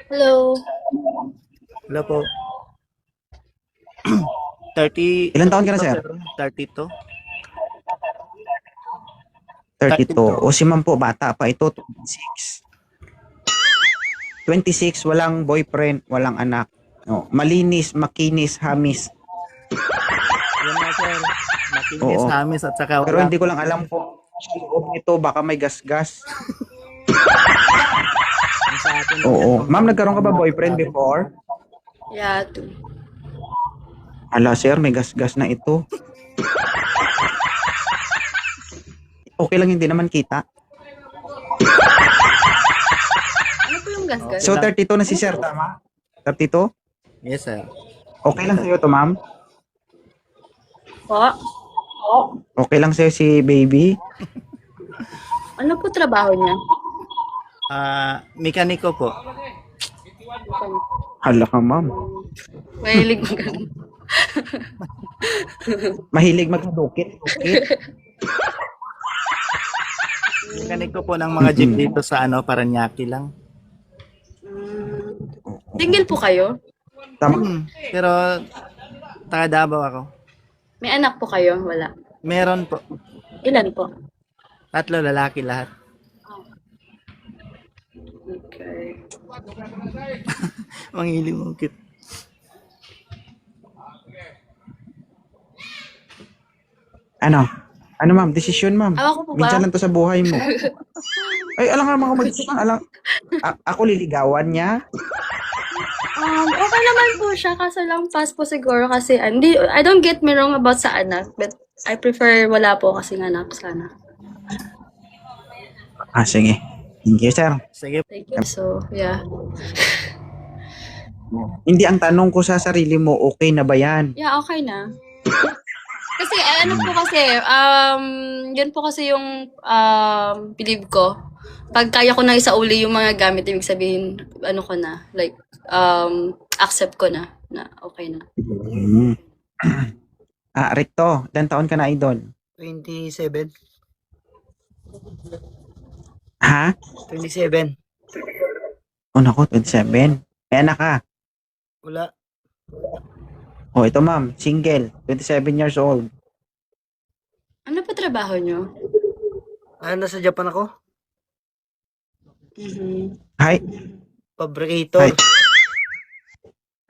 Hello. Wala po. 30. Ilan taon ka na, sir? 32. 32. O si ma'am po, bata pa ito, 26. 26, walang boyfriend, walang anak. No, malinis, makinis, hamis. Yan na, sir. Makinis, Oo. hamis, at saka Pero wala. hindi ko lang alam po sa loob nito, baka may gas-gas. Yung sa atin, Oo. Ma'am, nagkaroon ka ba boyfriend before? Yeah, two. Hala, sir, may gas-gas na ito. Okay lang, hindi naman kita. Ano po yung gas-gas? So, 32 na si sir, tama? 32? Yes, sir. Okay lang sa'yo to, ma'am? Po? Okay lang sa'yo si baby? Ano po trabaho niya? Mekaniko po. Hala ka, ma'am. Mahilig mo ganun. Mahilig magdukit. Dukit. Mekaniko po ng mga jeep dito sa Paranaque lang. Single po kayo? Tama. Pero, taga Davao ako. May anak po kayo? Wala. Meron po. Ilan po? 3 lalaki lahat. Okay. Manghilimukit. Ano? Ano, ma'am? Desisyon, ma'am. Awa ko po ba? Minsan lang to sa buhay mo. Ay, alam nga naman ako mag-desisyon. Ako liligawan niya. Okay naman po siya. Kaso lang pass po siguro kasi I don't get me wrong about sa anak. But I prefer wala po kasing anak sana. Sige. Thank you, sir. Sige. Thank you. So, yeah. Hindi ang tanong ko sa sarili mo, okay na ba yan? Yeah, okay na. Kasi ano po kasi, yun po kasi yung believe ko. Pag kaya ko na isauli yung mga gamit, ibig sabihin, ano ko na, like, accept ko na okay na. Hmm. Recto, ilang taon ka na, idol? 27. Ha? 27. Oh, naku, 27. May anak ka? Wala. Oh, ito ma'am, single, 27 years old. Ano po trabaho nyo? Nasa Japan ako. Hi, Fabricator. Hi.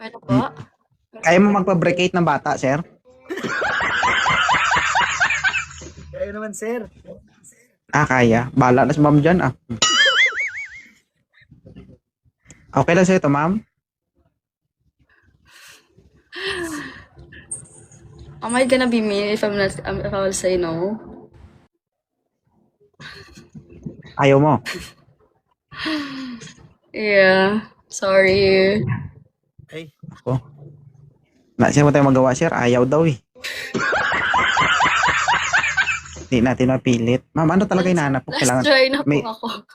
Ano po? Kaya mo magpa-bricate ng bata, sir? Kaya naman, sir. Kaya. Bahala na si ma'am dyan, Okay lang sa'yo to, ma'am? Am I gonna be mean if if I will say no? Ayaw mo? Yeah. Sorry. Ay. Ako. Sir, mo tayo magawa, sir. Ayaw daw eh. Hindi natin mapilit. Ma'am, ano talaga hinahanap ko? Let's try na po may- ako.